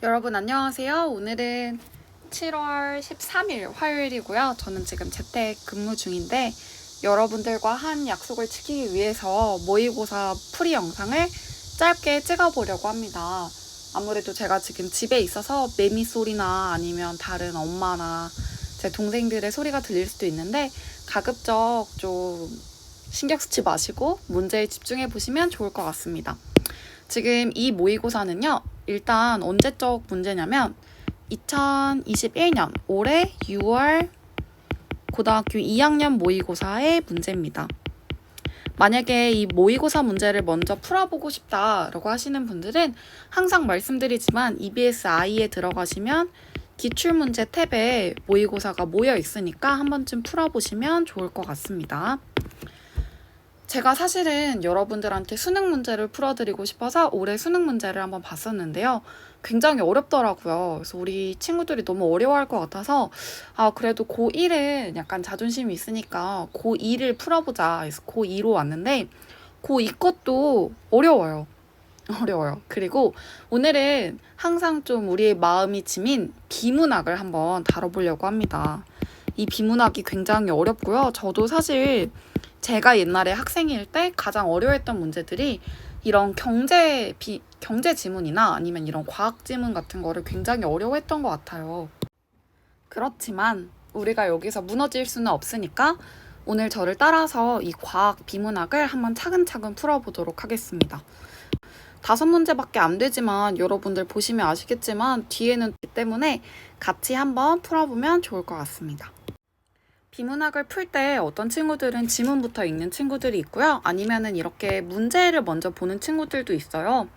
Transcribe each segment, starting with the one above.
여러분 안녕하세요. 오늘은 7월 13일 화요일이고요. 저는 지금 재택 근무 중인데 여러분들과 한 약속을 지키기 위해서 모의고사 풀이 영상을 짧게 찍어보려고 합니다. 아무래도 제가 지금 집에 있어서 매미 소리나 아니면 다른 엄마나 제 동생들의 소리가 들릴 수도 있는데 가급적 좀 신경 쓰지 마시고 문제에 집중해 보시면 좋을 것 같습니다. 지금 이 모의고사는요. 일단 언제적 문제냐면 2021년 올해 6월 고등학교 2학년 모의고사의 문제입니다. 만약에 이 모의고사 문제를 먼저 풀어보고 싶다라고 하시는 분들은 항상 말씀드리지만 EBS-I에 들어가시면 기출문제 탭에 모의고사가 모여 있으니까 한 번쯤 풀어보시면 좋을 것 같습니다. 제가 사실은 여러분들한테 수능 문제를 풀어드리고 싶어서 올해 수능 문제를 한번 봤었는데요. 굉장히 어렵더라고요. 그래서 우리 친구들이 너무 어려워할 것 같아서 그래도 고1은 약간 자존심이 있으니까 고2를 풀어보자 해서 고2로 왔는데 고2 것도 어려워요. 그리고 오늘은 항상 좀 우리의 마음이 짐인 비문학을 한번 다뤄보려고 합니다. 이 비문학이 굉장히 어렵고요. 저도 사실 제가 옛날에 학생일 때 가장 어려워했던 문제들이 이런 경제 지문이나 아니면 이런 과학 지문 같은 거를 굉장히 어려워했던 것 같아요. 그렇지만 우리가 여기서 무너질 수는 없으니까 오늘 저를 따라서 이 과학 비문학을 한번 차근차근 풀어보도록 하겠습니다. 5문제밖에 안 되지만 여러분들 보시면 아시겠지만 뒤에는 있기 때문에 같이 한번 풀어보면 좋을 것 같습니다. 비문학을 풀 때 어떤 친구들은 지문부터 읽는 친구들이 있고요. 아니면은 이렇게 문제를 먼저 보는 친구들도 있어요.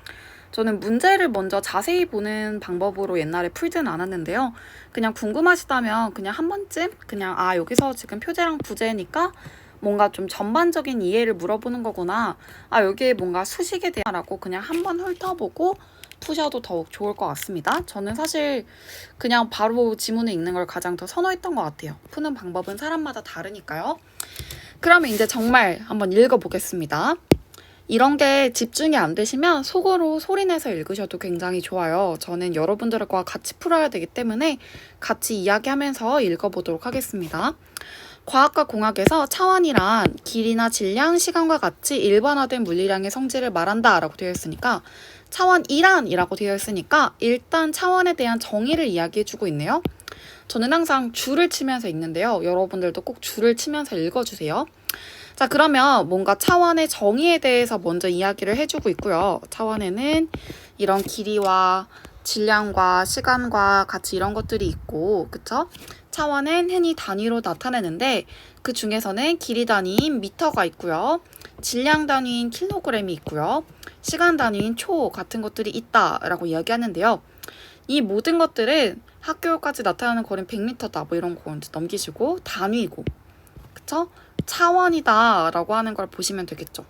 저는 문제를 먼저 자세히 보는 방법으로 옛날에 풀지는 않았는데요. 그냥 궁금하시다면 그냥 한 번쯤 그냥 여기서 지금 표제랑 부제니까 뭔가 좀 전반적인 이해를 물어보는 거구나. 여기에 뭔가 수식에 대한라고 그냥 한번 훑어보고 푸셔도 더욱 좋을 것 같습니다. 저는 사실 그냥 바로 지문을 읽는 걸 가장 더 선호했던 것 같아요. 푸는 방법은 사람마다 다르니까요. 그러면 이제 정말 한번 읽어보겠습니다. 이런 게 집중이 안 되시면 속으로 소리내서 읽으셔도 굉장히 좋아요. 저는 여러분들과 같이 풀어야 되기 때문에 같이 이야기하면서 읽어보도록 하겠습니다. 과학과 공학에서 차원이란 길이나 질량, 시간과 같이 일반화된 물리량의 성질을 말한다 라고 되어 있으니까 차원이란 이라고 되어 있으니까 일단 차원에 대한 정의를 이야기해주고 있네요. 저는 항상 줄을 치면서 읽는데요. 여러분들도 꼭 줄을 치면서 읽어주세요. 자, 그러면 뭔가 차원의 정의에 대해서 먼저 이야기를 해주고 있고요. 차원에는 이런 길이와 질량과 시간과 같이 이런 것들이 있고, 그쵸? 차원은 흔히 단위로 나타내는데 그 중에서는 길이 단위인 미터가 있고요. 질량 단위인 킬로그램이 있고요. 시간 단위인 초 같은 것들이 있다라고 이야기하는데요. 이 모든 것들은 학교까지 나타나는 거리는 100m다 뭐 이런 거 이제 넘기시고 단위이고 그쵸? 차원이다 라고 하는 걸 보시면 되겠죠.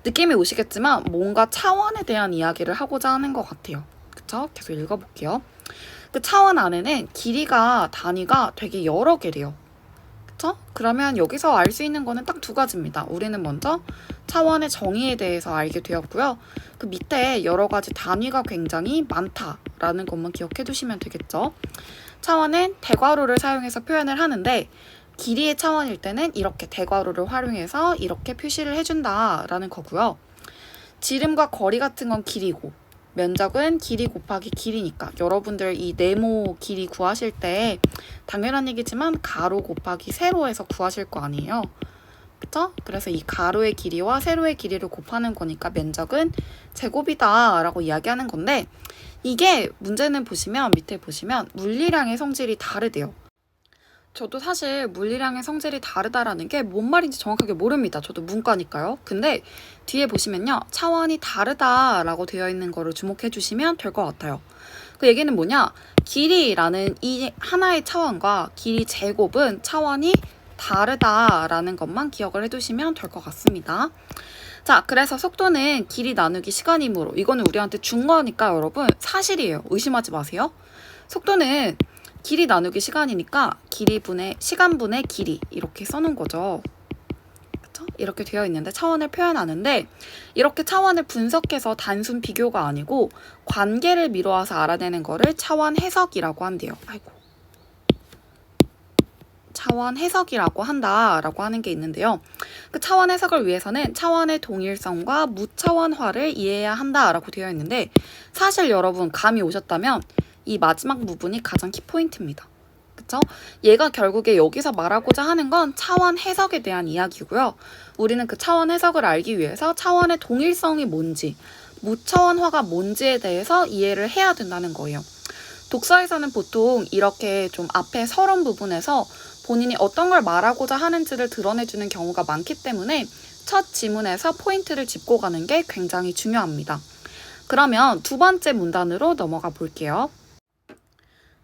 느낌이 오시겠지만 뭔가 차원에 대한 이야기를 하고자 하는 것 같아요. 그쵸? 계속 읽어볼게요. 그 차원 안에는 길이가 단위가 되게 여러 개래요. 그쵸? 그러면 여기서 알 수 있는 거는 딱 2가지입니다. 우리는 먼저 차원의 정의에 대해서 알게 되었고요. 그 밑에 여러 가지 단위가 굉장히 많다라는 것만 기억해 두시면 되겠죠. 차원은 대괄호를 사용해서 표현을 하는데 길이의 차원일 때는 이렇게 대괄호를 활용해서 이렇게 표시를 해준다라는 거고요. 지름과 거리 같은 건 길이고 면적은 길이 곱하기 길이니까 여러분들 이 네모 길이 구하실 때 당연한 얘기지만 가로 곱하기 세로에서 구하실 거 아니에요. 그쵸? 그래서 이 가로의 길이와 세로의 길이를 곱하는 거니까 면적은 제곱이다 라고 이야기하는 건데 이게 문제는 보시면 밑에 보시면 물리량의 성질이 다르대요. 저도 사실 물리량의 성질이 다르다라는 게 뭔 말인지 정확하게 모릅니다. 저도 문과니까요. 근데 뒤에 보시면요. 차원이 다르다라고 되어 있는 거를 주목해 주시면 될 것 같아요. 그 얘기는 뭐냐? 길이라는 이 하나의 차원과 길이 제곱은 차원이 다르다라는 것만 기억을 해두시면 될 것 같습니다. 자, 그래서 속도는 길이 나누기 시간이므로 이거는 우리한테 준 거니까 여러분 사실이에요. 의심하지 마세요. 속도는 길이 나누기 시간이니까 길이분의 시간분의 길이 이렇게 써놓은 거죠. 그쵸? 이렇게 되어 있는데 차원을 표현하는데 이렇게 차원을 분석해서 단순 비교가 아니고 관계를 미루어서 알아내는 거를 차원 해석이라고 한대요. 아이고. 차원 해석이라고 한다라고 하는 게 있는데요. 그 차원 해석을 위해서는 차원의 동일성과 무차원화를 이해해야 한다라고 되어 있는데 사실 여러분 감이 오셨다면 이 마지막 부분이 가장 키포인트입니다. 그쵸? 얘가 결국에 여기서 말하고자 하는 건 차원 해석에 대한 이야기고요. 우리는 그 차원 해석을 알기 위해서 차원의 동일성이 뭔지, 무차원화가 뭔지에 대해서 이해를 해야 된다는 거예요. 독서에서는 보통 이렇게 좀 앞에 서론 부분에서 본인이 어떤 걸 말하고자 하는지를 드러내주는 경우가 많기 때문에 첫 지문에서 포인트를 짚고 가는 게 굉장히 중요합니다. 그러면 두 번째 문단으로 넘어가 볼게요.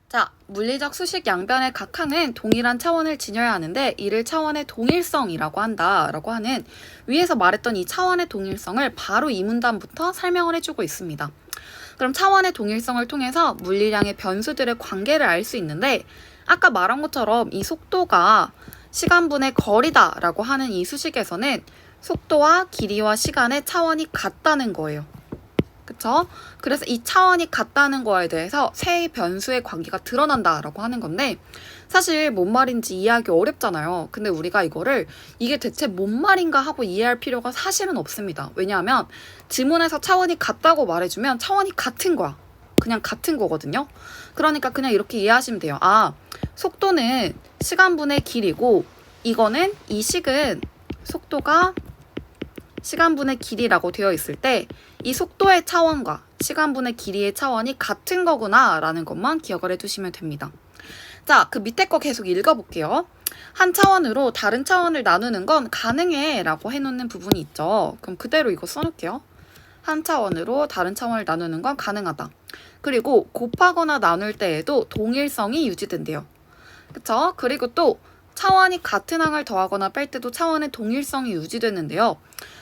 자, 물리적 수식 양변의 각 항은 동일한 차원을 지녀야 하는데 이를 차원의 동일성이라고 한다라고 하는 위에서 말했던 이 차원의 동일성을 바로 이 문단부터 설명을 해주고 있습니다. 그럼 차원의 동일성을 통해서 물리량의 변수들의 관계를 알 수 있는데 아까 말한 것처럼 이 속도가 시간분의 거리다라고 하는 이 수식에서는 속도와 길이와 시간의 차원이 같다는 거예요. 그쵸? 그래서 이 차원이 같다는 거에 대해서 세 변수의 관계가 드러난다라고 하는 건데 사실 뭔 말인지 이해하기 어렵잖아요. 근데 우리가 이거를 이게 대체 뭔 말인가 하고 이해할 필요가 사실은 없습니다. 왜냐하면 지문에서 차원이 같다고 말해주면 차원이 같은 거야. 그냥 같은 거거든요. 그러니까 그냥 이렇게 이해하시면 돼요. 아, 속도는 시간분의 길이고 이거는 이 식은 속도가 시간분의 길이라고 되어 있을 때 이 속도의 차원과 시간분의 길이의 차원이 같은 거구나 라는 것만 기억을 해두시면 됩니다. 자, 그 밑에 거 계속 읽어볼게요. 한 차원으로 다른 차원을 나누는 건 가능해 라고 해놓는 부분이 있죠. 그럼 그대로 이거 써놓을게요. 한 차원으로 다른 차원을 나누는 건 가능하다. 그리고 곱하거나 나눌 때에도 동일성이 유지된대요. 그쵸? 그리고 또 차원이 같은 항을 더하거나 뺄 때도 차원의 동일성이 유지되는데요.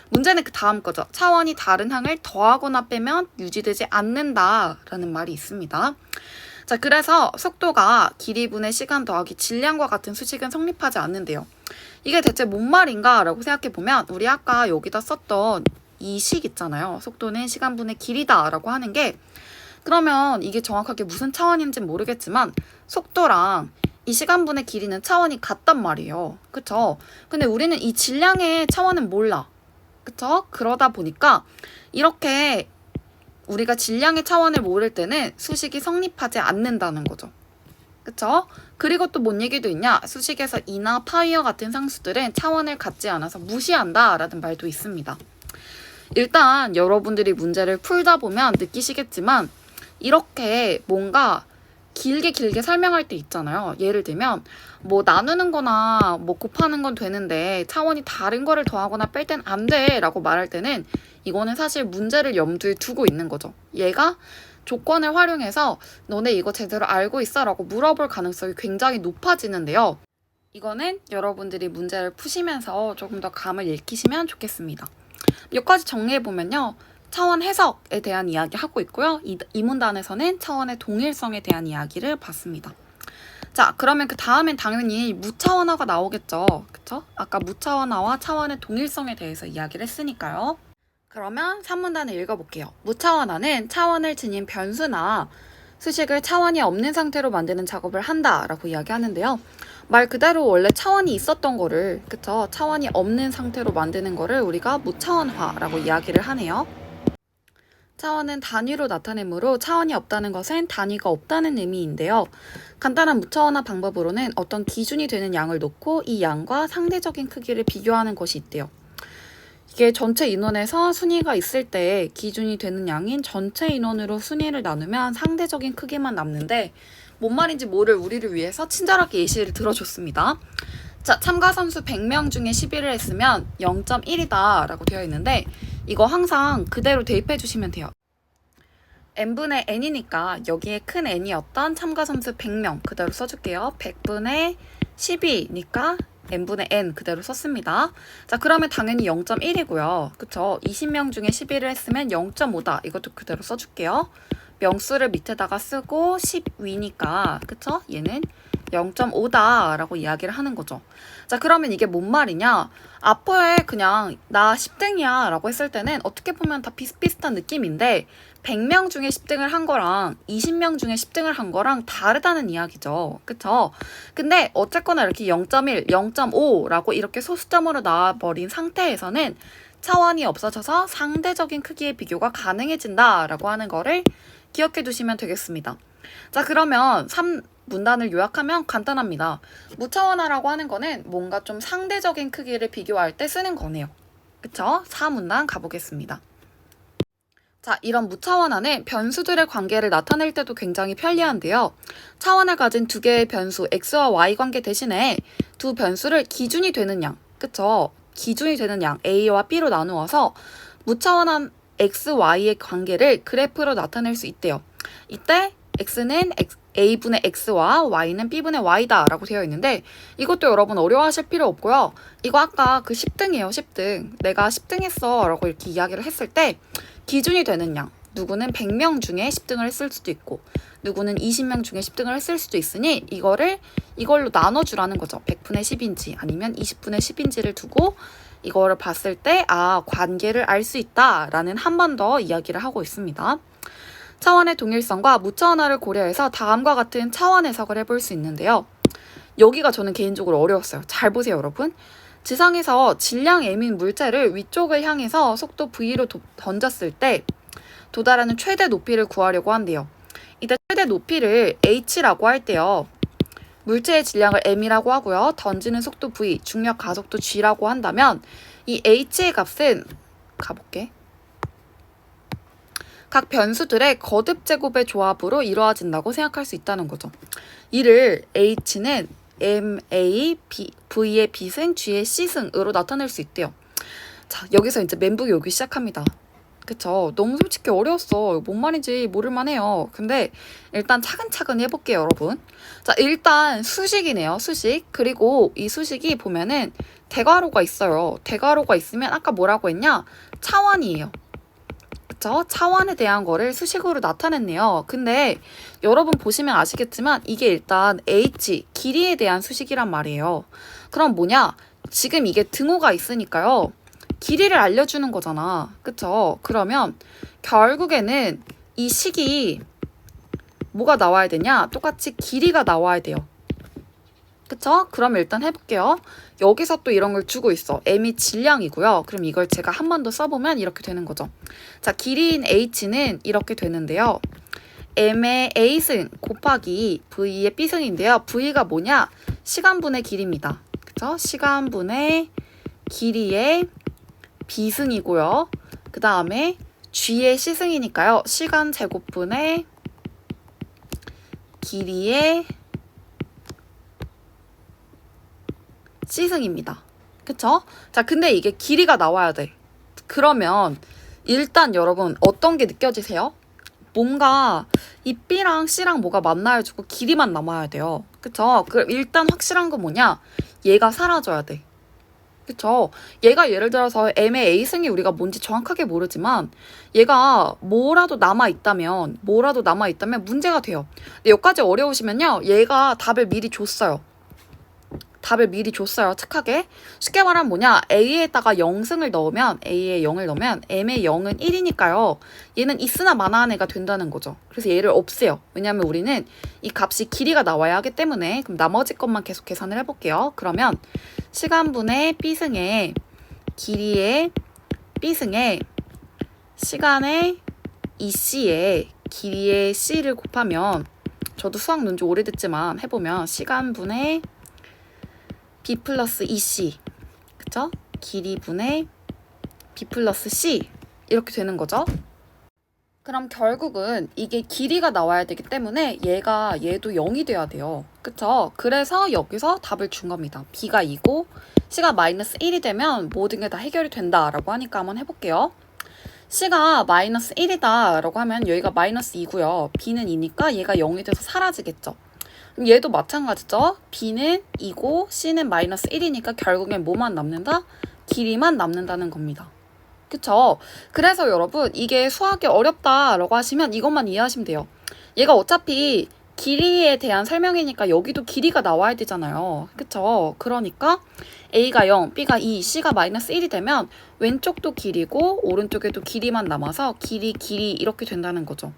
문제는 그 다음 거죠. 차원이 다른 항을 더하거나 빼면 유지되지 않는다라는 말이 있습니다. 자, 그래서 속도가 길이분의 시간 더하기 질량과 같은 수식은 성립하지 않는데요. 이게 대체 뭔 말인가 라고 생각해보면 우리 아까 여기다 썼던 이 식 있잖아요. 속도는 시간분의 길이다 라고 하는 게 그러면 이게 정확하게 무슨 차원인지는 모르겠지만 속도랑 이 시간분의 길이는 차원이 같단 말이에요. 그쵸? 근데 우리는 이 질량의 차원은 몰라. 그쵸? 그러다 보니까 이렇게 우리가 질량의 차원을 모를 때는 수식이 성립하지 않는다는 거죠. 그쵸? 그리고 또 뭔 얘기도 있냐? 수식에서 이나 파이와 같은 상수들은 차원을 갖지 않아서 무시한다 라는 말도 있습니다. 일단 여러분들이 문제를 풀다 보면 느끼시겠지만 이렇게 뭔가 길게 설명할 때 있잖아요. 예를 들면 뭐 나누는 거나 뭐 곱하는 건 되는데 차원이 다른 거를 더하거나 뺄 땐 안 돼 라고 말할 때는 이거는 사실 문제를 염두에 두고 있는 거죠. 얘가 조건을 활용해서 너네 이거 제대로 알고 있어? 라고 물어볼 가능성이 굉장히 높아지는데요. 이거는 여러분들이 문제를 푸시면서 조금 더 감을 익히시면 좋겠습니다. 여기까지 정리해보면요. 차원 해석에 대한 이야기 하고 있고요. 이 문단에서는 차원의 동일성에 대한 이야기를 봤습니다. 자, 그러면 그 다음엔 당연히 무차원화가 나오겠죠. 그쵸? 아까 무차원화와 차원의 동일성에 대해서 이야기를 했으니까요. 그러면 3문단을 읽어볼게요. 무차원화는 차원을 지닌 변수나 수식을 차원이 없는 상태로 만드는 작업을 한다라고 이야기하는데요. 말 그대로 원래 차원이 있었던 거를, 그쵸? 차원이 없는 상태로 만드는 거를 우리가 무차원화라고 이야기를 하네요. 차원은 단위로 나타내므로 차원이 없다는 것은 단위가 없다는 의미인데요. 간단한 무차원화 방법으로는 어떤 기준이 되는 양을 놓고 이 양과 상대적인 크기를 비교하는 것이 있대요. 이게 전체 인원에서 순위가 있을 때 기준이 되는 양인 전체 인원으로 순위를 나누면 상대적인 크기만 남는데 뭔 말인지 모를 우리를 위해서 친절하게 예시를 들어줬습니다. 자, 참가 선수 100명 중에 11을 했으면 0.1이다 라고 되어 있는데 이거 항상 그대로 대입해 주시면 돼요. n분의 n이니까 여기에 큰 n이었던 참가 선수 100명 그대로 써줄게요. 100분의 12니까 n분의 n 그대로 썼습니다. 자, 그러면 당연히 0.1이고요. 그쵸? 20명 중에 11을 했으면 0.5다. 이것도 그대로 써줄게요. 명수를 밑에다가 쓰고 10위니까 그쵸? 얘는 0.5다 라고 이야기를 하는 거죠. 자, 그러면 이게 뭔 말이냐? 앞에 그냥 나 10등이야 라고 했을 때는 어떻게 보면 다 비슷비슷한 느낌인데 100명 중에 10등을 한 거랑 20명 중에 10등을 한 거랑 다르다는 이야기죠. 그쵸? 근데 어쨌거나 이렇게 0.1, 0.5라고 이렇게 소수점으로 나와버린 상태에서는 차원이 없어져서 상대적인 크기의 비교가 가능해진다 라고 하는 거를 기억해 두시면 되겠습니다. 자, 그러면 3문단을 요약하면 간단합니다. 무차원화라고 하는 거는 뭔가 좀 상대적인 크기를 비교할 때 쓰는 거네요. 그쵸? 4문단 가보겠습니다. 자, 이런 무차원화는 변수들의 관계를 나타낼 때도 굉장히 편리한데요. 차원을 가진 두 개의 변수 x와 y 관계 대신에 두 변수를 기준이 되는 양, 그쵸? 기준이 되는 양 a와 b로 나누어서 무차원한 x, y의 관계를 그래프로 나타낼 수 있대요. 이때 x는 a분의 x와 y는 b분의 y다 라고 되어 있는데 이것도 여러분 어려워하실 필요 없고요. 이거 아까 그 10등이에요. 10등. 내가 10등 했어 라고 이렇게 이야기를 했을 때 기준이 되는 양, 누구는 100명 중에 10등을 했을 수도 있고 누구는 20명 중에 10등을 했을 수도 있으니 이걸로 나눠주라는 거죠. 100분의 10인지 아니면 20분의 10인지를 두고 이거를 봤을 때 관계를 알 수 있다라는 한 번 더 이야기를 하고 있습니다. 차원의 동일성과 무차원화를 고려해서 다음과 같은 차원 해석을 해볼 수 있는데요. 여기가 저는 개인적으로 어려웠어요. 잘 보세요, 여러분. 지상에서 질량 m인 물체를 위쪽을 향해서 속도 v로 던졌을 때 도달하는 최대 높이를 구하려고 한대요. 이때 최대 높이를 h라고 할 때요. 물체의 질량을 m이라고 하고요. 던지는 속도 v, 중력 가속도 g라고 한다면 이 h의 값은 가볼게. 각 변수들의 거듭 제곱의 조합으로 이루어진다고 생각할 수 있다는 거죠. 이를 h는 ma, v의 b승, g의 c승으로 나타낼 수 있대요. 자, 여기서 이제 멘붕이 오기 시작합니다. 그쵸? 너무 솔직히 어려웠어. 뭔 말인지 모를만해요. 근데 일단 차근차근 해볼게요, 여러분. 자, 일단 수식이네요, 수식. 그리고 이 수식이 보면은 대괄호가 있어요. 대괄호가 있으면 아까 뭐라고 했냐? 차원이에요. 그쵸? 차원에 대한 거를 수식으로 나타냈네요. 근데 여러분 보시면 아시겠지만 이게 일단 h, 길이에 대한 수식이란 말이에요. 그럼 뭐냐? 지금 이게 등호가 있으니까요. 길이를 알려주는 거잖아. 그쵸? 그러면 결국에는 이 식이 뭐가 나와야 되냐? 똑같이 길이가 나와야 돼요. 그쵸? 그럼 일단 해볼게요. 여기서 또 이런 걸 주고 있어. m이 질량이고요. 그럼 이걸 제가 한 번 더 써보면 이렇게 되는 거죠. 자, 길이인 h는 이렇게 되는데요. m의 a승 곱하기 v의 b승인데요. v가 뭐냐? 시간분의 길이입니다. 그쵸? 시간분의 길이의 b승이고요. 그 다음에 g의 c승이니까요. 시간 제곱분의 길이의 c승입니다. 그쵸? 자, 근데 이게 길이가 나와야 돼. 그러면 일단 여러분 어떤 게 느껴지세요? 뭔가 이 B랑 C랑 뭐가 만나가지고 길이만 남아야 돼요. 그쵸? 그럼 일단 확실한 건 뭐냐? 얘가 사라져야 돼. 그쵸? 얘가 예를 들어서 M의 A승이 우리가 뭔지 정확하게 모르지만 얘가 뭐라도 남아있다면 문제가 돼요. 근데 여기까지 어려우시면요. 얘가 답을 미리 줬어요. 착하게. 쉽게 말하면 뭐냐? A에다가 0승을 넣으면 A에 0을 넣으면 M의 0은 1이니까요. 얘는 있으나 마나한 애가 된다는 거죠. 그래서 얘를 없애요. 왜냐하면 우리는 이 값이 길이가 나와야 하기 때문에. 그럼 나머지 것만 계속 계산을 해볼게요. 그러면 시간분의 B승에 길이의 B승에 시간의 EC에 길이의 C를 곱하면 저도 수학 논지 오래됐지만 해보면 시간분의 B 플러스 EC, 그쵸? 길이분의 B 플러스 C 이렇게 되는 거죠. 그럼 결국은 이게 길이가 나와야 되기 때문에 얘도 0이 돼야 돼요. 그쵸? 그래서 여기서 답을 준 겁니다. B가 2고 C가 마이너스 1이 되면 모든 게 다 해결이 된다라고 하니까 한번 해볼게요. C가 마이너스 1이다 라고 하면 여기가 마이너스 2고요. B는 2니까 얘가 0이 돼서 사라지겠죠. 그럼 얘도 마찬가지죠. B는 2고 C는 마이너스 1이니까 결국엔 뭐만 남는다? 길이만 남는다는 겁니다. 그쵸? 그래서 여러분 이게 수학이 어렵다라고 하시면 이것만 이해하시면 돼요. 얘가 어차피 길이에 대한 설명이니까 여기도 길이가 나와야 되잖아요. 그쵸? 그러니까 A가 0, B가 2, C가 마이너스 1이 되면 왼쪽도 길이고 오른쪽에도 길이만 남아서 길이 이렇게 된다는 거죠.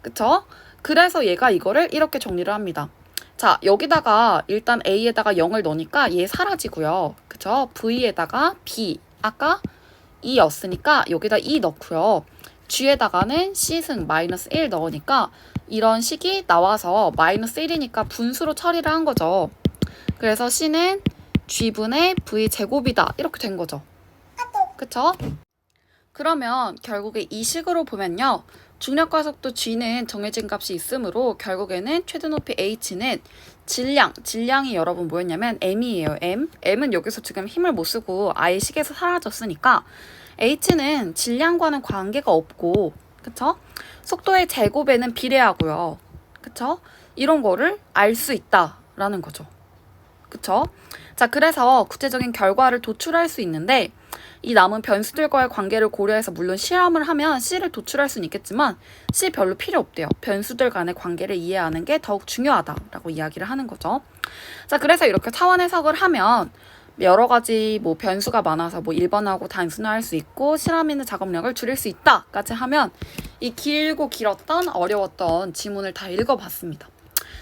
그쵸? 그래서 얘가 이거를 이렇게 정리를 합니다. 자, 여기다가 일단 A에다가 0을 넣으니까 얘 사라지고요. 그쵸? V에다가 B, 아까 2였으니까 여기다 2 넣고요. G에다가는 C승 마이너스 1 넣으니까 이런 식이 나와서 마이너스 1이니까 분수로 처리를 한 거죠. 그래서 C는 G분의 V 제곱이다. 이렇게 된 거죠. 그쵸? 그러면 결국에 이 식으로 보면요. 중력과 속도 G는 정해진 값이 있으므로 결국에는 최대 높이 H는 질량이 여러분 뭐였냐면 M이에요. M은 여기서 지금 힘을 못 쓰고 아예 식에서 사라졌으니까 H는 질량과는 관계가 없고, 그쵸? 속도의 제곱에는 비례하고요. 그쵸? 이런 거를 알 수 있다라는 거죠. 그쵸? 자, 그래서 구체적인 결과를 도출할 수 있는데 이 남은 변수들과의 관계를 고려해서 물론 실험을 하면 C를 도출할 수는 있겠지만 C 별로 필요 없대요. 변수들 간의 관계를 이해하는 게 더욱 중요하다라고 이야기를 하는 거죠. 자, 그래서 이렇게 차원 해석을 하면 여러 가지 뭐 변수가 많아서 뭐 1번하고 단순화할 수 있고 실험 있는 작업량을 줄일 수 있다까지 하면 이 길고 길었던 어려웠던 지문을 다 읽어봤습니다.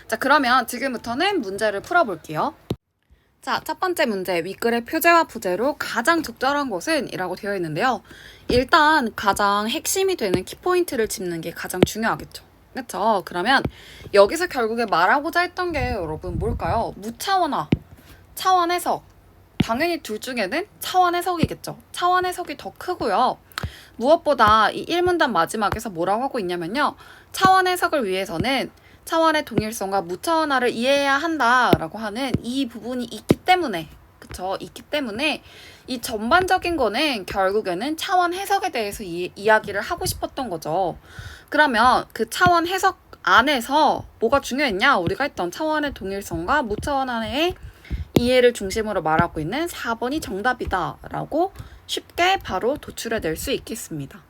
자, 그러면 지금부터는 문제를 풀어볼게요. 자, 첫 번째 문제, 윗글의 표제와 부제로 가장 적절한 것은? 이라고 되어 있는데요. 일단 가장 핵심이 되는 키포인트를 짚는 게 가장 중요하겠죠. 그렇죠? 그러면 여기서 결국에 말하고자 했던 게 여러분 뭘까요? 무차원화, 차원 해석. 당연히 둘 중에는 차원 해석이겠죠. 차원 해석이 더 크고요. 무엇보다 이 1문단 마지막에서 뭐라고 하고 있냐면요. 차원 해석을 위해서는 차원의 동일성과 무차원화를 이해해야 한다라고 하는 이 부분이 있기 때문에, 그쵸? 있기 때문에 이 전반적인 거는 결국에는 차원 해석에 대해서 이야기를 하고 싶었던 거죠. 그러면 그 차원 해석 안에서 뭐가 중요했냐? 우리가 했던 차원의 동일성과 무차원화의 이해를 중심으로 말하고 있는 4번이 정답이다라고 쉽게 바로 도출해낼 수 있겠습니다.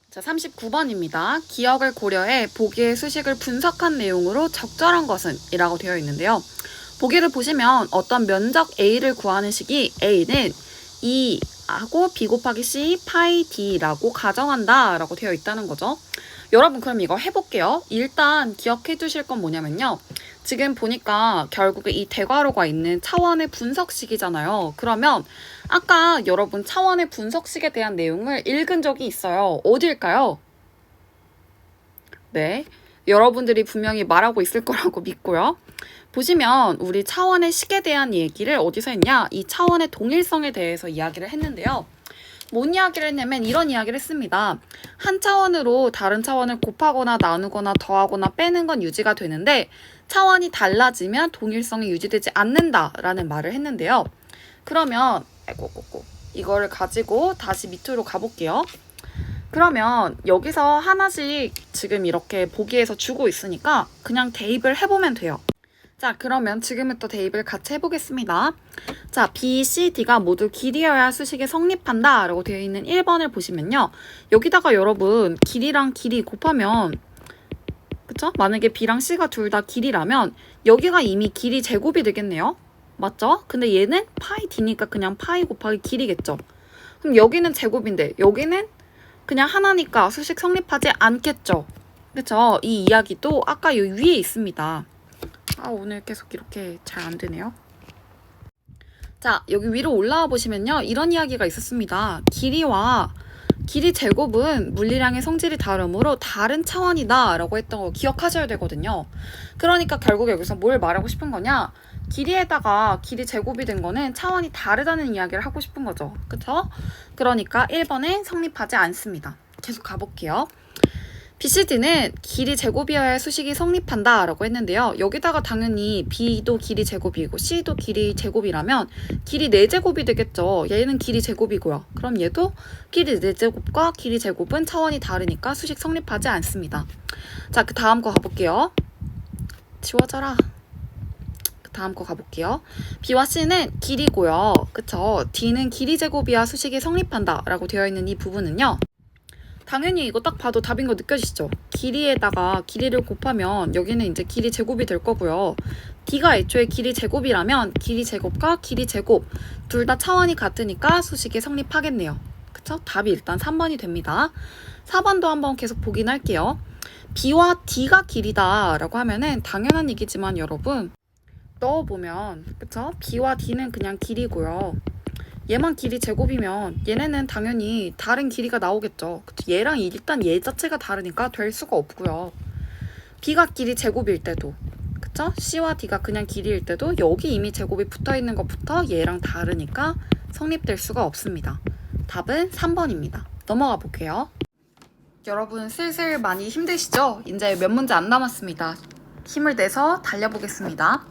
자, 39번입니다. 기억을 고려해 보기의 수식을 분석한 내용으로 적절한 것은? 이라고 되어 있는데요. 보기를 보시면 어떤 면적 A를 구하는 식이 A는 2하고 B 곱하기 C 파이 D라고 가정한다 라고 되어 있다는 거죠. 여러분 그럼 이거 해볼게요. 일단 기억해 두실 건 뭐냐면요. 지금 보니까 결국에 이 대괄호가 있는 차원의 분석식이잖아요. 그러면 아까 여러분 차원의 분석식에 대한 내용을 읽은 적이 있어요. 어디일까요? 네, 여러분들이 분명히 말하고 있을 거라고 믿고요. 보시면 우리 차원의 식에 대한 얘기를 어디서 했냐? 이 차원의 동일성에 대해서 이야기를 했는데요. 뭔 이야기를 했냐면 이런 이야기를 했습니다. 한 차원으로 다른 차원을 곱하거나 나누거나 더하거나 빼는 건 유지가 되는데 차원이 달라지면 동일성이 유지되지 않는다라는 말을 했는데요. 그러면 이거를 가지고 다시 밑으로 가볼게요. 그러면 여기서 하나씩 지금 이렇게 보기에서 주고 있으니까 그냥 대입을 해보면 돼요. 자, 그러면 지금부터 대입을 같이 해보겠습니다. 자, B, C, D가 모두 길이여야 수식이 성립한다 라고 되어 있는 1번을 보시면요. 여기다가 여러분 길이랑 길이 곱하면 그쵸? 만약에 B랑 C가 둘 다 길이라면 여기가 이미 길이 제곱이 되겠네요. 맞죠? 근데 얘는 파이 D니까 그냥 파이 곱하기 길이겠죠. 그럼 여기는 제곱인데 여기는 그냥 하나니까 수식 성립하지 않겠죠. 그쵸? 이 이야기도 아까 이 위에 있습니다. 오늘 계속 이렇게 잘 안 되네요. 자, 여기 위로 올라와 보시면요. 이런 이야기가 있었습니다. 길이 제곱은 물리량의 성질이 다르므로 다른 차원이다 라고 했던 거 기억하셔야 되거든요. 그러니까 결국 여기서 뭘 말하고 싶은 거냐? 길이에다가 길이 제곱이 된 거는 차원이 다르다는 이야기를 하고 싶은 거죠. 그쵸? 그러니까 1번은 성립하지 않습니다. 계속 가볼게요. BCD는 길이 제곱이어야 수식이 성립한다 라고 했는데요. 여기다가 당연히 B도 길이 제곱이고 C도 길이 제곱이라면 길이 4제곱이 되겠죠. 얘는 길이 제곱이고요. 그럼 얘도 길이 4제곱과 길이 제곱은 차원이 다르니까 수식 성립하지 않습니다. 자, 그 다음 거 가볼게요. 지워져라. 그 다음 거 가볼게요. B와 C는 길이고요. 그쵸? D는 길이 제곱이야 수식이 성립한다 라고 되어 있는 이 부분은요. 당연히 이거 딱 봐도 답인 거 느껴지시죠? 길이에다가 길이를 곱하면 여기는 이제 길이 제곱이 될 거고요. D가 애초에 길이 제곱이라면 길이 제곱과 길이 제곱 둘 다 차원이 같으니까 수식이 성립하겠네요. 그쵸? 답이 일단 3번이 됩니다. 4번도 한번 계속 보긴 할게요. B와 D가 길이다 라고 하면은 당연한 얘기지만 여러분 넣어보면 그쵸? B와 D는 그냥 길이고요. 얘만 길이 제곱이면 얘네는 당연히 다른 길이가 나오겠죠. 그쵸? 얘랑 일단 얘 자체가 다르니까 될 수가 없고요. B가 길이 제곱일 때도 그쵸? C와 D가 그냥 길이일 때도 여기 이미 제곱이 붙어있는 것부터 얘랑 다르니까 성립될 수가 없습니다. 답은 3번입니다. 넘어가 볼게요. 여러분 슬슬 많이 힘드시죠? 이제 몇 문제 안 남았습니다. 힘을 내서 달려보겠습니다.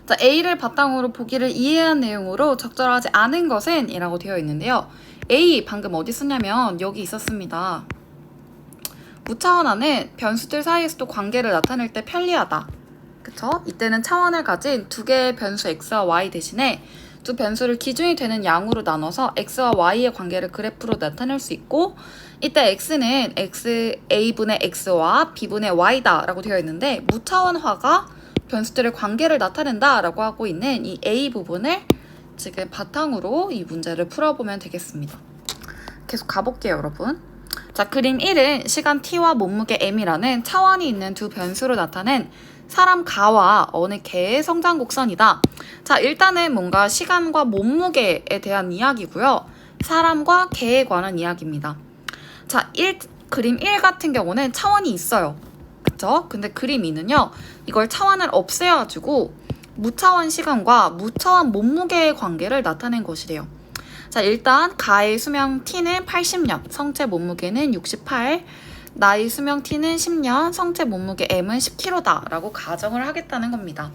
자, A를 바탕으로 보기를 이해한 내용으로 적절하지 않은 것은 이라고 되어 있는데요. A 방금 어디 썼냐면 여기 있었습니다. 무차원 안은 변수들 사이에서도 관계를 나타낼 때 편리하다. 그쵸? 이때는 차원을 가진 두 개의 변수 x와 y 대신에 두 변수를 기준이 되는 양으로 나눠서 x와 y의 관계를 그래프로 나타낼 수 있고 이때 x는 a분의 x와 b분의 y다 라고 되어 있는데 무차원화가 변수들의 관계를 나타낸다 라고 하고 있는 이 a 부분을 지금 바탕으로 이 문제를 풀어보면 되겠습니다. 계속 가볼게요 여러분. 자, 그림 1은 시간 t와 몸무게 m이라는 차원이 있는 두 변수로 나타낸 사람 가와 어느 개의 성장 곡선이다. 자, 일단은 뭔가 시간과 몸무게에 대한 이야기고요. 사람과 개에 관한 이야기입니다. 자, 그림 1 같은 경우는 차원이 있어요. 그쵸? 근데 그림 2는요. 이걸 차원을 없애가지고 무차원 시간과 무차원 몸무게의 관계를 나타낸 것이래요. 자, 일단 가의 수명 t는 80년, 성체 몸무게는 68, 나의 수명 t는 10년, 성체 몸무게 m은 10kg다 라고 가정을 하겠다는 겁니다.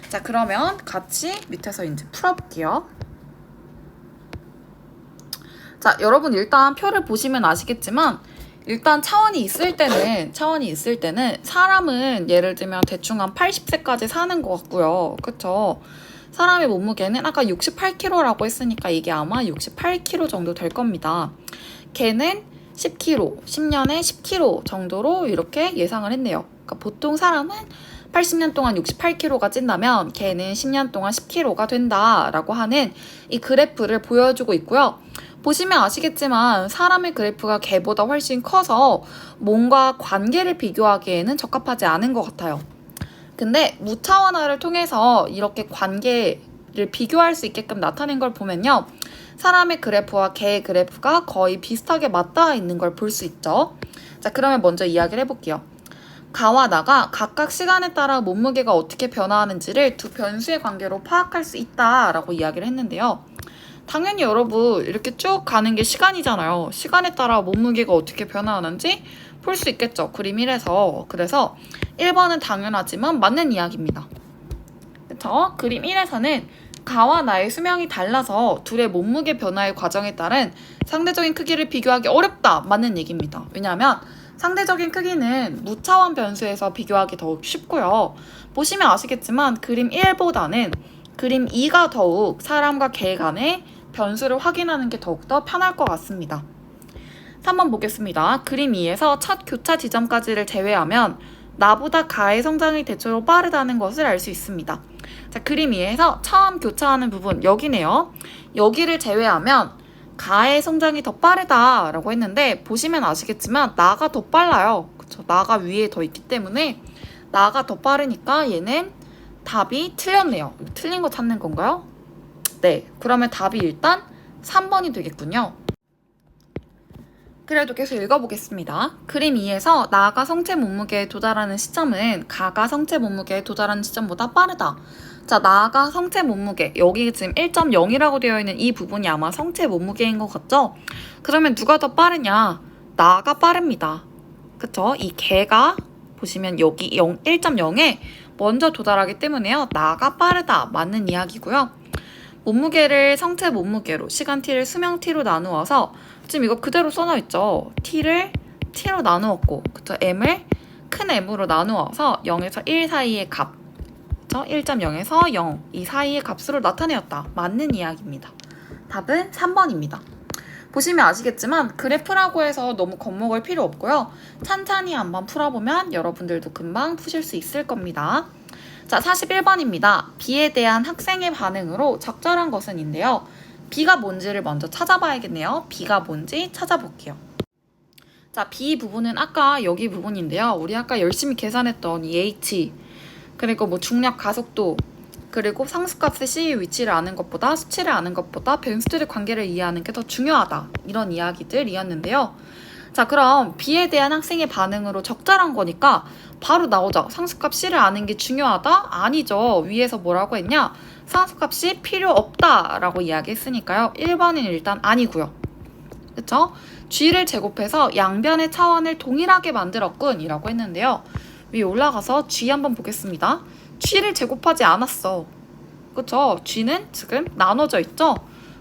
자, 그러면 같이 밑에서 이제 풀어볼게요. 자, 여러분 일단 표를 보시면 아시겠지만 일단 차원이 있을 때는 사람은 예를 들면 대충 한 80세까지 사는 것 같고요. 그쵸? 사람의 몸무게는 아까 68kg라고 했으니까 이게 아마 68kg 정도 될 겁니다. 개는 10kg, 10년에 10kg 정도로 이렇게 예상을 했네요. 그러니까 보통 사람은 80년 동안 68kg가 찐다면 개는 10년 동안 10kg가 된다라고 하는 이 그래프를 보여주고 있고요. 보시면 아시겠지만 사람의 그래프가 개보다 훨씬 커서 뭔가 관계를 비교하기에는 적합하지 않은 것 같아요. 근데 무차원화를 통해서 이렇게 관계를 비교할 수 있게끔 나타낸 걸 보면요. 사람의 그래프와 개의 그래프가 거의 비슷하게 맞닿아 있는 걸 볼 수 있죠. 자, 그러면 먼저 이야기를 해볼게요. 가와 나가 각각 시간에 따라 몸무게가 어떻게 변화하는지를 두 변수의 관계로 파악할 수 있다라고 이야기를 했는데요. 당연히 여러분 이렇게 쭉 가는 게 시간이잖아요. 시간에 따라 몸무게가 어떻게 변화하는지 볼 수 있겠죠. 그림 1에서. 그래서 1번은 당연하지만 맞는 이야기입니다. 그쵸? 그림 1에서는 가와 나의 수명이 달라서 둘의 몸무게 변화의 과정에 따른 상대적인 크기를 비교하기 어렵다. 맞는 얘기입니다. 왜냐하면 상대적인 크기는 무차원 변수에서 비교하기 더욱 쉽고요. 보시면 아시겠지만 그림 1보다는 그림 2가 더욱 사람과 개 간의 변수를 확인하는 게 더욱더 편할 것 같습니다. 3번 보겠습니다. 그림 2에서 첫 교차 지점까지를 제외하면 나보다 가의 성장이 대체로 빠르다는 것을 알 수 있습니다. 자, 그림 2에서 처음 교차하는 부분 여기네요. 여기를 제외하면 가의 성장이 더 빠르다라고 했는데 보시면 아시겠지만 나가 더 빨라요. 그쵸? 나가 위에 더 있기 때문에 나가 더 빠르니까 얘는 답이 틀렸네요. 틀린 거 찾는 건가요? 네, 그러면 답이 일단 3번이 되겠군요. 그래도 계속 읽어보겠습니다. 그림 2에서 나가 성체 몸무게에 도달하는 시점은 가가 성체 몸무게에 도달하는 시점보다 빠르다. 자, 나가 성체 몸무게, 여기 지금 1.0이라고 되어 있는 이 부분이 아마 성체 몸무게인 것 같죠? 그러면 누가 더 빠르냐? 나가 빠릅니다. 그쵸? 이 개가 보시면 여기 1.0에 먼저 도달하기 때문에요. 나가 빠르다. 맞는 이야기고요. 몸무게를 성체 몸무게로, 시간 t를 수명 t로 나누어서 지금 이거 그대로 써놔 있죠. t를 t로 나누었고, 그쵸? m을 큰 m으로 나누어서 0에서 1 사이의 값, 그쵸? 1.0에서 0, 이 사이의 값으로 나타내었다. 맞는 이야기입니다. 답은 3번입니다. 보시면 아시겠지만 그래프라고 해서 너무 겁먹을 필요 없고요. 찬찬히 한번 풀어보면 여러분들도 금방 푸실 수 있을 겁니다. 자, 41번입니다. B에 대한 학생의 반응으로 적절한 것은 인데요. B가 뭔지를 먼저 찾아봐야겠네요. B가 뭔지 찾아볼게요. 자, B 부분은 아까 여기 부분인데요. 우리 아까 열심히 계산했던 이 H, 그리고 뭐 중력 가속도, 그리고 상수값의 C의 위치를 아는 것보다 수치를 아는 것보다 변수들의 관계를 이해하는 게 더 중요하다. 이런 이야기들이었는데요. 자, 그럼 B에 대한 학생의 반응으로 적절한 거니까 바로 나오죠. 상수값 C를 아는 게 중요하다? 아니죠. 위에서 뭐라고 했냐? 상수값이 필요 없다라고 이야기했으니까요. 1번은 일단 아니고요. 그쵸? G를 제곱해서 양변의 차원을 동일하게 만들었군 이라고 했는데요. 위에 올라가서 G 한번 보겠습니다. G를 제곱하지 않았어. 그쵸? G는 지금 나눠져 있죠?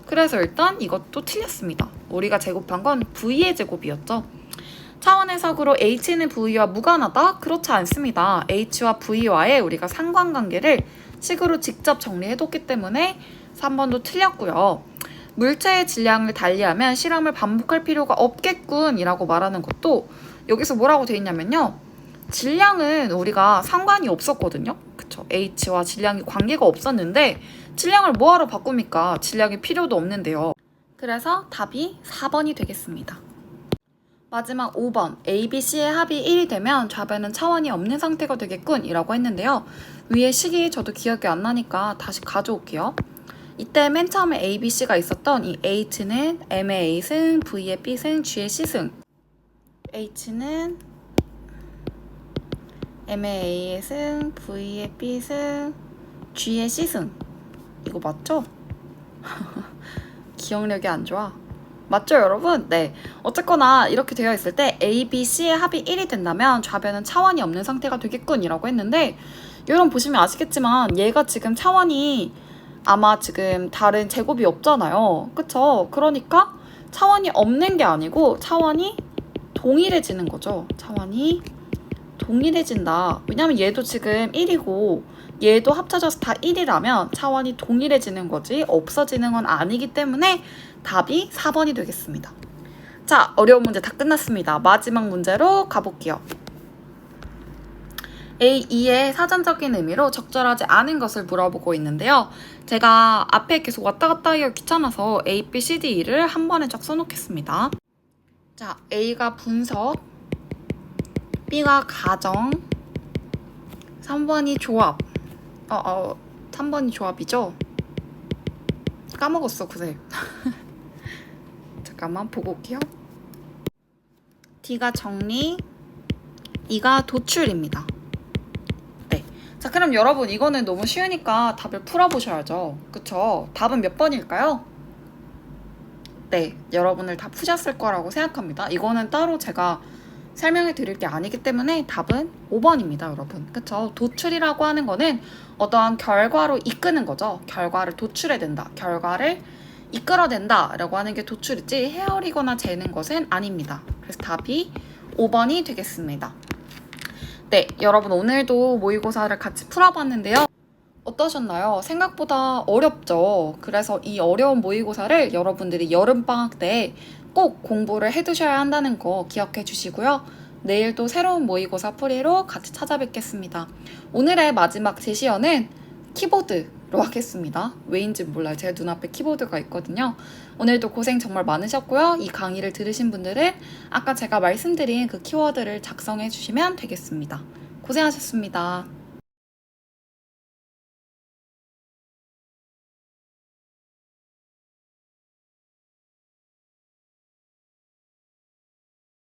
그래서 일단 이것도 틀렸습니다. 우리가 제곱한 건 V의 제곱이었죠. 차원 해석으로 H는 V와 무관하다? 그렇지 않습니다. H와 V와의 우리가 상관관계를 식으로 직접 정리해뒀기 때문에 3번도 틀렸고요. 물체의 질량을 달리하면 실험을 반복할 필요가 없겠군 이라고 말하는 것도 여기서 뭐라고 돼 있냐면요. 질량은 우리가 상관이 없었거든요. 그쵸? H와 질량이 관계가 없었는데 질량을 뭐하러 바꿉니까? 질량이 필요도 없는데요. 그래서 답이 4번이 되겠습니다. 마지막 5번 A, B, C의 합이 1이 되면 좌변은 차원이 없는 상태가 되겠군 이라고 했는데요. 위에 식이 저도 기억이 안 나니까 다시 가져올게요. 이때 맨 처음에 A, B, C가 있었던 이 H는 M의 A승, V의 B승, G의 C승. H는 M의 A의 승, V의 B승, G의 C승. 이거 맞죠? 기억력이 안 좋아. 맞죠, 여러분? 네. 어쨌거나 이렇게 되어 있을 때 A, B, C의 합이 1이 된다면 좌변은 차원이 없는 상태가 되겠군 이라고 했는데 여러분 보시면 아시겠지만 얘가 지금 차원이 아마 지금 다른 제곱이 없잖아요. 그쵸? 그러니까 차원이 없는 게 아니고 차원이 동일해지는 거죠. 차원이 동일해진다. 왜냐면 얘도 지금 1이고 얘도 합쳐져서 다 1이라면 차원이 동일해지는 거지 없어지는 건 아니기 때문에 답이 4번이 되겠습니다. 자, 어려운 문제 다 끝났습니다. 마지막 문제로 가볼게요. A, 2의 사전적인 의미로 적절하지 않은 것을 물어보고 있는데요. 제가 앞에 계속 왔다 갔다 하기가 귀찮아서 A, B, C, D, E를 한 번에 쫙 써놓겠습니다. 자, A가 분석, B가 가정, 3번이 조합. 3번이 조합이죠? 까먹었어, 그새. 잠깐만 보고 올게요. D가 정리, E가 도출입니다. 네. 자, 그럼 여러분 이거는 너무 쉬우니까 답을 풀어보셔야죠. 그쵸? 답은 몇 번일까요? 네, 여러분을 다 푸셨을 거라고 생각합니다. 이거는 따로 제가 설명해 드릴 게 아니기 때문에 답은 5번입니다, 여러분. 그쵸? 도출이라고 하는 거는 어떠한 결과로 이끄는 거죠. 결과를 도출해낸다. 결과를 이끌어낸다 라고 하는 게 도출이지 헤아리거나 재는 것은 아닙니다. 그래서 답이 5번이 되겠습니다. 네, 여러분 오늘도 모의고사를 같이 풀어봤는데요. 어떠셨나요? 생각보다 어렵죠? 그래서 이 어려운 모의고사를 여러분들이 여름방학 때 꼭 공부를 해두셔야 한다는 거 기억해 주시고요. 내일 또 새로운 모의고사 풀이로 같이 찾아뵙겠습니다. 오늘의 마지막 제시어는 키보드로 하겠습니다. 왜인지 몰라요. 제 눈앞에 키보드가 있거든요. 오늘도 고생 정말 많으셨고요. 이 강의를 들으신 분들은 아까 제가 말씀드린 그 키워드를 작성해 주시면 되겠습니다. 고생하셨습니다.